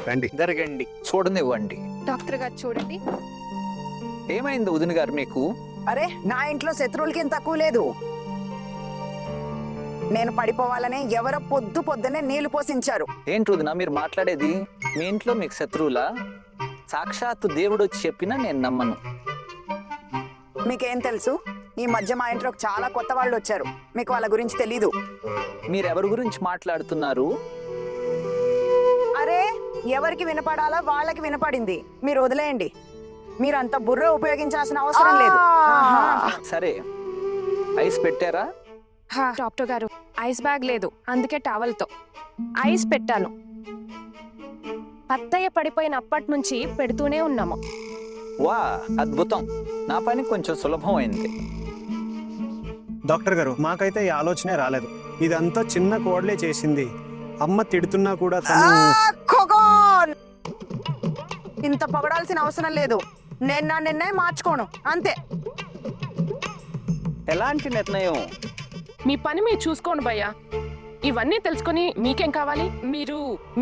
రండి. జరగండి, చూడనివ్వండి. డాక్టర్ గారు చూడండి. ఏమైంది వదిన గారు మీకు? అరే, నా ఇంట్లో శత్రువులకి ఏం తక్కువ లేదు. నేను పడిపోవాలని ఎవరో పొద్దున్నే నీళ్లు పోసించారు. ఏంటి వదిన మీరు మాట్లాడేది? మీ ఇంట్లో మీకు శత్రువులా? సాక్షాత్తు దేవుడు వచ్చి చెప్పినా నేను నమ్మను. మీకేం తెలుసు? ఈ మధ్య మా ఇంట్లోకి చాలా కొత్త వాళ్ళు వచ్చారు. మీకు వాళ్ళ గురించి తెలీదు. మీరెవరి గురించి మాట్లాడుతున్నారు? అరే, ఎవరికి వినపడాలో వాళ్ళకి వినపడింది. మీరు వదిలేయండి. మీరంత బుర్ర ఉపయోగించాల్సిన అవసరం లేదు. సరే, ఐస్ పెట్టారా? డాక్టర్ గారు, ఐస్ బ్యాగ్ లేదు, అందుకే టవల్తో ఐస్ పెట్టాను. అత్తయ్య పడిపోయినప్పటి నుంచి పెడుతూనే ఉన్నాము. వా, అద్భుతం. నా పని కొంచెం సులభం అయింది. డాక్టర్ గారు, మాకైతే ఈ ఆలోచనే రాలేదు. ఇదంతా చిన్న కోడలే చేసింది. అమ్మ తిడుతున్నా కూడా తను ఖగోన్! ఇంత పొగడాల్సిన అవసరం లేదు. నేను నా నిర్ణయం మార్చుకోను, అంతే. ఎలాంటి నిర్ణయం? మీ పని మీరు చూసుకోండి భయ్యా. ఇవన్నీ తెలుసుకొని మీకేం కావాలి?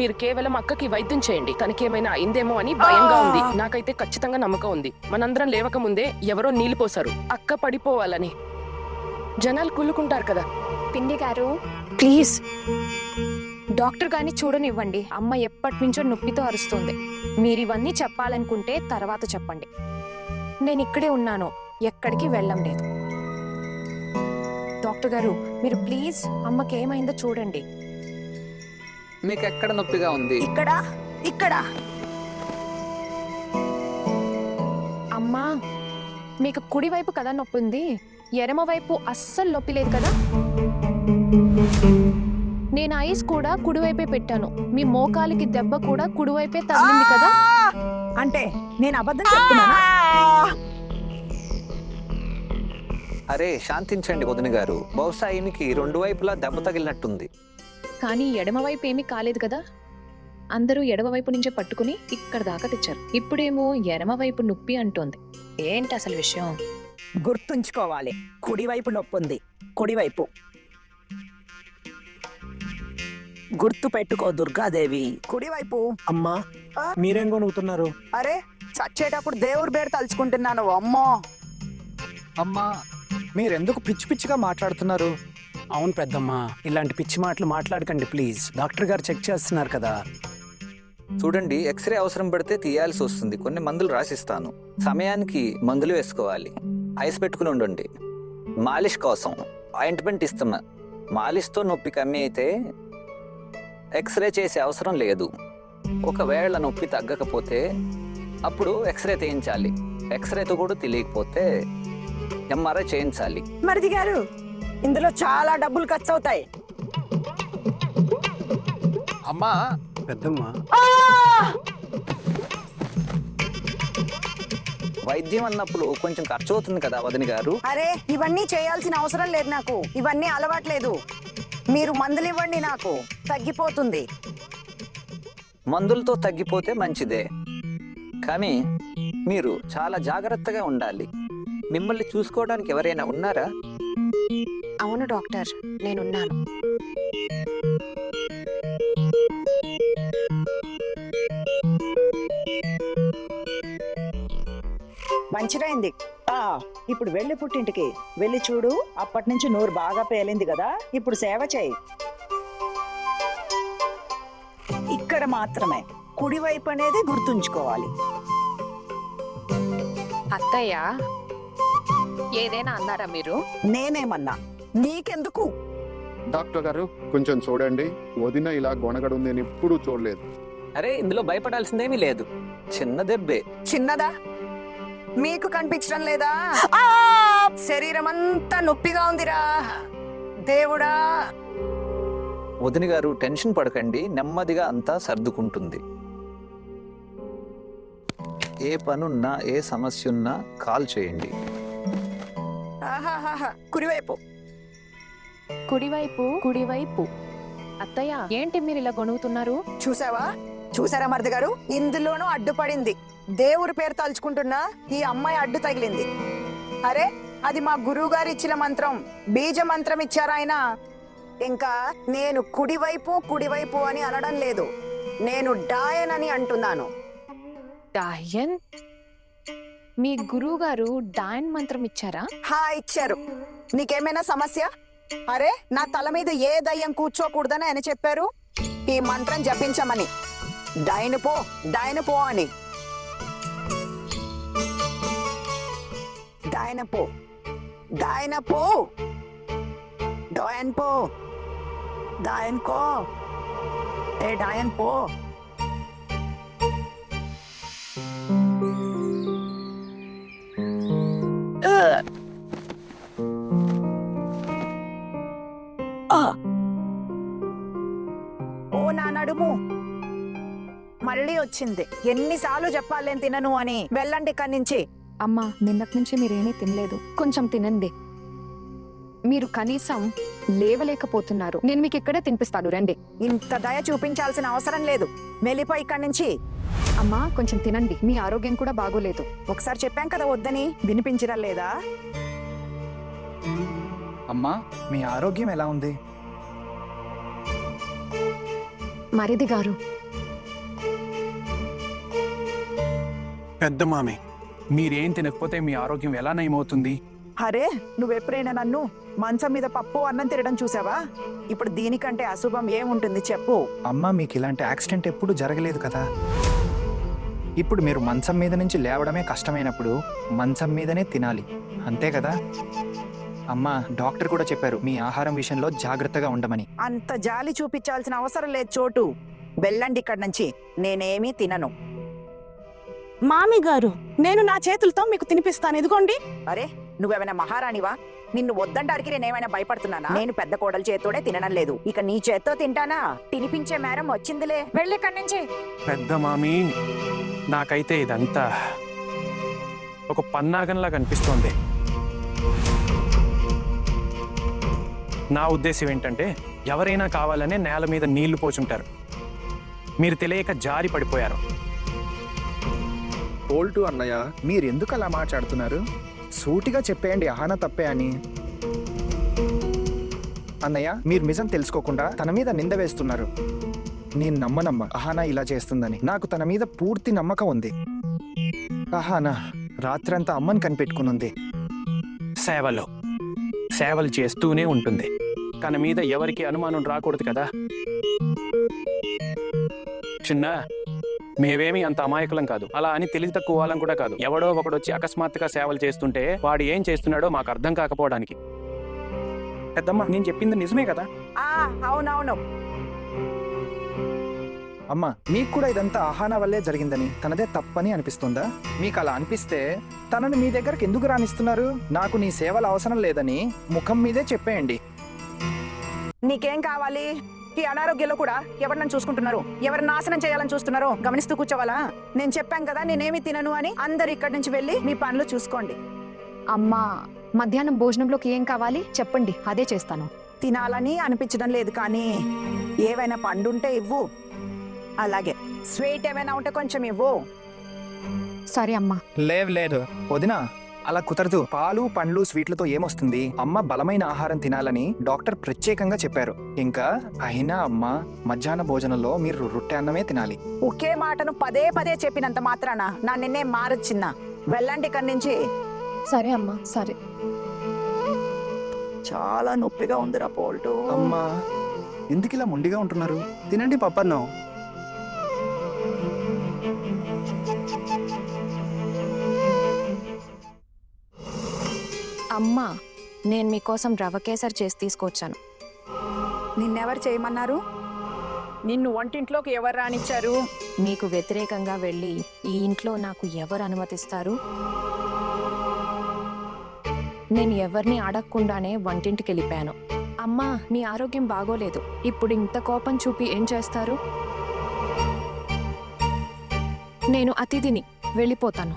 మీరు కేవలం అక్కకి వైద్యం చేయండి. తనకేమైనా అయిందేమో అని భయంగా ఉంది. నాకైతే ఖచ్చితంగా నమ్మకం ఉంది. మనందరం లేవక ముందే ఎవరో నీళ్లు పోసారు, అక్క పడిపోవాలని. జనాలు కుళ్ళుకుంటారు కదా. పిండి గారు, ప్లీజ్ డాక్టర్ గారిని చూడనివ్వండి. అమ్మ ఎప్పటి నుంచో నొప్పితో అరుస్తుంది. మీరు ఇవన్నీ చెప్పాలనుకుంటే తర్వాత చెప్పండి. నేను ఇక్కడే ఉన్నాను, ఎక్కడికి వెళ్ళం లేదు. డాక్టర్ గారు, మీరు ప్లీజ్ అమ్మకి ఏమైందో చూడండి. మీకు ఎక్కడ నొప్పిగా ఉంది? ఇక్కడ అమ్మా, మీకు కుడి వైపు కదా నొప్పి ఉంది, ఎడమ వైపు అస్సలు నొప్పి లేదు కదా. నేను ఐస్ కూడా కుడివైపే పెట్టాను. మీ మోకాలికి దెబ్బ కూడా కుడివైపే తగిలింది కదా. అంటే నేను అబద్ధం చెప్తున్నానా? అరే, శాంతించండి వదిన గారు. బహుశా ఈమెకి రెండు వైపులా దెబ్బ తగిలినట్టుంది. కానీ ఎడమ వైపు ఏమీ కాలేదు కదా. అందరూ ఎడమ వైపు నుంచే పట్టుకుని ఇక్కడ దాకా తెచ్చారు. ఇప్పుడేమో ఎడమ వైపు నొప్పి అంటోంది. ఏంటి అసలు విషయం? గుర్తుంచుకోవాలి, కుడివైపు నొప్పి ఉంది. కుడివైపు గుర్తు పెట్టుకో దుర్గాదేవి. కుడివైపు. అమ్మా, మీరేం కొనుగుతున్నారు? అరే, చచ్చేటప్పుడు దేవుడి పేరు తలుచుకుంటున్నాను. అమ్మో, అమ్మా, మీరెందుకు పిచ్చి పిచ్చిగా మాట్లాడుతున్నారు? అవును పెద్దమ్మా, ఇలాంటి పిచ్చి మాటలు మాట్లాడకండి ప్లీజ్. డాక్టర్ గారు చెక్ చేస్తున్నారు కదా. చూడండి, ఎక్స్రే అవసరం పడితే తీయాల్సి వస్తుంది. కొన్ని మందులు రాసిస్తాను. సమయానికి మందులు వేసుకోవాలి. ఐస్ పెట్టుకుని ఉండండి. మాలిష్ కోసం ఆయింట్మెంట్ ఇస్తున్నా. మాలిష్తో నొప్పి కమ్మి అయితే ఎక్స్రే చేసే అవసరం లేదు. ఒకవేళ నొప్పి తగ్గకపోతే అప్పుడు ఎక్స్రే తీయించాలి. ఎక్స్రేతో కూడా తెలియకపోతే ఎంఆర్ఐ చేయించాలి. మరిది గారు, ఇందులో చాలా డబ్బులు ఖర్చు అవుతాయి. అమ్మా, పెద్దమ్మా, వైద్యం అన్నప్పుడు కొంచెం ఖర్చు అవుతుంది కదా వదిన గారు. అరే, ఇవన్నీ చేయాల్సిన అవసరం లేదు నాకు. ఇవన్నీ అలవాట్లేదు. మీరు మందులు ఇవ్వండి, నాకు తగ్గిపోతుంది. మందులతో తగ్గిపోతే మంచిదే, కానీ మీరు చాలా జాగ్రత్తగా ఉండాలి. మిమ్మల్ని చూసుకోవడానికి ఎవరైనా ఉన్నారా? అవును డాక్టర్, నేనున్నాను. మంచిదైంది. ఇప్పుడు వెళ్ళి పుట్టింటికి వెళ్ళి చూడు. అప్పటి నుంచి నోరు బాగా పేలింది కదా. ఇప్పుడు సేవ చేయి. ఇక్కడ మాత్రమే కుడివైపు అనేది గుర్తుంచుకోవాలి. అత్తయ్య, ఏదైనా అన్నారా మీరు? నేనేమన్నా? నీకెందుకు? డాక్టర్ గారు, కొంచెం చూడండి. వదిన ఇలా గొనగడు నేను ఎప్పుడూ చూడలేదు. అరే, ఇందులో భయపడాల్సిందేమీ లేదు. చిన్న దెబ్బే. చిన్నదా? మీకు కనిపించడం లేదా? శరీరం అంతా నొప్పిగా ఉందిరా దేవుడా. వదిన గారు, టెన్షన్ పడకండి. నెమ్మదిగా అంతా సర్దుకుంటుంది. ఏ పనున్నా, ఏ సమస్య ఉన్నా కాల్ చేయండి. కుడివైపు. కుడివైపు, కుడివైపు. అత్తయ్య, ఏంటి మీరు ఇలా గొణుగుతున్నారు? చూసారా మరిది గారు? ఇందులోనూ అడ్డుపడింది. దేవుడి పేరు తలుచుకుంటున్నా ఈ అమ్మాయి అడ్డు తగిలింది. అరే, అది మా గురువు గారు ఇచ్చిన మంత్రం, బీజ మంత్రం ఇచ్చారు ఆయన. ఇంకా నేను కుడివైపు కుడివైపు అని అనడం లేదు. నేను డాయన్ అని అంటున్నాను. డాయన్? మీ గురువు గారు డాయన్ మంత్రం ఇచ్చారా? ఇచ్చారు. నీకేమైనా సమస్య? అరే, నా తల మీద ఏ దయ్యం కూర్చోకూడదని ఆయన చెప్పారు. ఈ మంత్రం జపించమని. డైన్ పో అని. డైన్ పో డయన్ పో. ఓ నా నడుము మళ్ళీ వచ్చింది. ఎన్నిసార్లు చెప్పాలి నేను తినను అని. వెళ్ళండి ఇక్కడి నుంచి. అమ్మా, నిన్నటి నుంచి మీరేమీ తినలేదు. కొంచెం తినండి. మీరు కనీసం లేవలేకపోతున్నారు. నేను మీకు ఇక్కడే తినిపిస్తాను, రండి. ఇంత దయ చూపించాల్సిన అవసరం లేదు. వెళ్ళిపోయి ఇక్కడి నుంచి. అమ్మా, కొంచెం తినండి. మీ ఆరోగ్యం కూడా బాగోలేదు. ఒకసారి చెప్పాం కదా వద్దని, వినిపించడం లేదా? అమ్మా, మీ ఆరోగ్యం ఎలా ఉంది? మరిది గారు, పెద్ద మామి, మీరేం తినకపోతే మీ ఆరోగ్యం ఎలా నయమవుతుంది? అరే, నువ్వెప్పుడైనా నన్ను మంచం మీద పప్పు అన్నం తినడం చూసావా? ఇప్పుడు దీనికంటే అశుభం ఏముంటుంది చెప్పు. అమ్మా, మీకు ఇలాంటి యాక్సిడెంట్ ఎప్పుడు జరగలేదు కదా. ఇప్పుడు మీరు మంచం మీద నుంచి లేవడమే కష్టమైనప్పుడు మంచం మీదనే తినాలి, అంతే కదా? అమ్మా, డాక్టర్ కూడా చెప్పారు మీ ఆహారం విషయంలో జాగ్రత్తగా ఉండమని. అంత జాలి చూపించాల్సిన అవసరం లేదు చోటు. వెళ్ళండి ఇక్కడి నుంచి. నేనేమీ తినను. మామి గారు, నేను నా చేతులతో మీకు తినిపిస్తాను, ఇదిగోండి. అరే, నువ్వేమైనా మహారాణివా? నిన్ను వద్దంటానికి నేనేమైనా భయపడుతున్నానా? నేను పెద్ద కోడలు చేత్తోడే తినడం లేదు, ఇక నీ చేత్తో తింటానా? తినిపించే మేరం వచ్చిందిలే. వెళ్ళి ఇక్కడి నుంచి. పెద్ద మామి, నాకైతే ఇదంతా ఒక పన్నాగంలా కనిపిస్తోంది. నా ఉద్దేశం ఏంటంటే, ఎవరైనా కావాలనే నేల మీద నీళ్లు పోచుంటారు. మీరు తెలియక జారి పడిపోయారు. పోల్టు అన్నయ్య, మీరు ఎందుకు అలా మాట్లాడుతున్నారు? సూటిగా చెప్పేయండి అహానా తప్పే అని. అన్నయ్య, మీరు నిజం తెలుసుకోకుండా తన మీద నింద వేస్తున్నారు. నేను నమ్మనమ్మ అహానా ఇలా చేస్తుందని. నాకు తన మీద పూర్తి నమ్మకం ఉంది. అహానా రాత్రంతా అమ్మని కనిపెట్టుకునుంది. సేవలు చేస్తూనే ఉంటుంది. తన మీద ఎవరికి అనుమానం రాకూడదు కదా. చిన్న, మేవేమీ అంత అమాయకులం కాదు. అలా అని తెలివి తక్కువ వాళ్ళం కూడా కాదు. ఎవడో ఒకడు వచ్చి అకస్మాత్తుగా సేవలు చేస్తుంటే వాడు ఏం చేస్తున్నాడో మాకు అర్థం కాకపోవడానికి. పెద్దమ్మ, నేను చెప్పింది నిజమే కదా? అవునవును. అమ్మ, మీకు కూడా ఇదంతా అహానా వల్లే జరిగిందని, తనదే తప్పని అనిపిస్తుందా? మీకు అలా అనిపిస్తే తనని మీ దగ్గరకు ఎందుకు రానిస్తున్నారు? నాకు నీ సేవలు అవసరం లేదని ముఖం మీదే చెప్పేయండి. నీకేం కావాలి? ఈ అనారోగ్యంలో కూడా ఎవరు నన్ను చూసుకుంటున్నారు, ఎవరు నాశనం చేయాలని చూస్తున్నారో గమనిస్తూ కూర్చోవాలా? నేను చెప్పాను కదా నేనేమి తినను అని. అందరు ఇక్కడి నుంచి వెళ్ళి మీ పనులు చూసుకోండి. అమ్మా, మధ్యాహ్నం భోజనంలోకి ఏం కావాలి చెప్పండి, అదే చేస్తాను. తినాలని అనిపించడం లేదు కానీ ఏవైనా పండుంటే ఇవ్వు. అలాగే స్వీట్ ఏమైనా ఉంటే కొంచెం ఇవ్వు. సరే అమ్మా. లేదు వదినా, అలా కుదరదు. పాలు పండ్లు స్వీట్లతో ఏమొస్తుంది? అమ్మ బలమైన ఆహారం తినాలని డాక్టర్ ప్రత్యేకంగా చెప్పారు. ఇంకా అయినా అమ్మ మధ్యాహ్న భోజనంలో మీరు రొట్టె అన్నమే తినాలి. ఒకే మాటను పదే పదే చెప్పినంత మాత్రాన నా నిన్నే మారొచ్చిన్నా. వెళ్ళండి ఇక్కడి నుంచి. సరే అమ్మా, సరే. చాలా నొప్పిగా ఉందిరా పోల్టు. అమ్మా, ఎందుకు ఇలా మొండిగా ఉంటున్నారు? తినండి పప్పన్నం. అమ్మా, నేను మీకోసం రవ కేసరి చేసి తీసుకొచ్చాను. నిన్నెవరు చేయమన్నారు? నిన్ను వంటింట్లోకి ఎవరు రానిచ్చారు? మీకు వ్యతిరేకంగా వెళ్ళి ఈ ఇంట్లో నాకు ఎవరు అనుమతిస్తారు? నేను ఎవరిని అడగకుండానే వంటింటికి వెళ్ళిపోయాను. అమ్మా, మీ ఆరోగ్యం బాగోలేదు. ఇప్పుడు ఇంత కోపం చూపి ఏం చేస్తారు? నేను అతిథిని, వెళ్ళిపోతాను.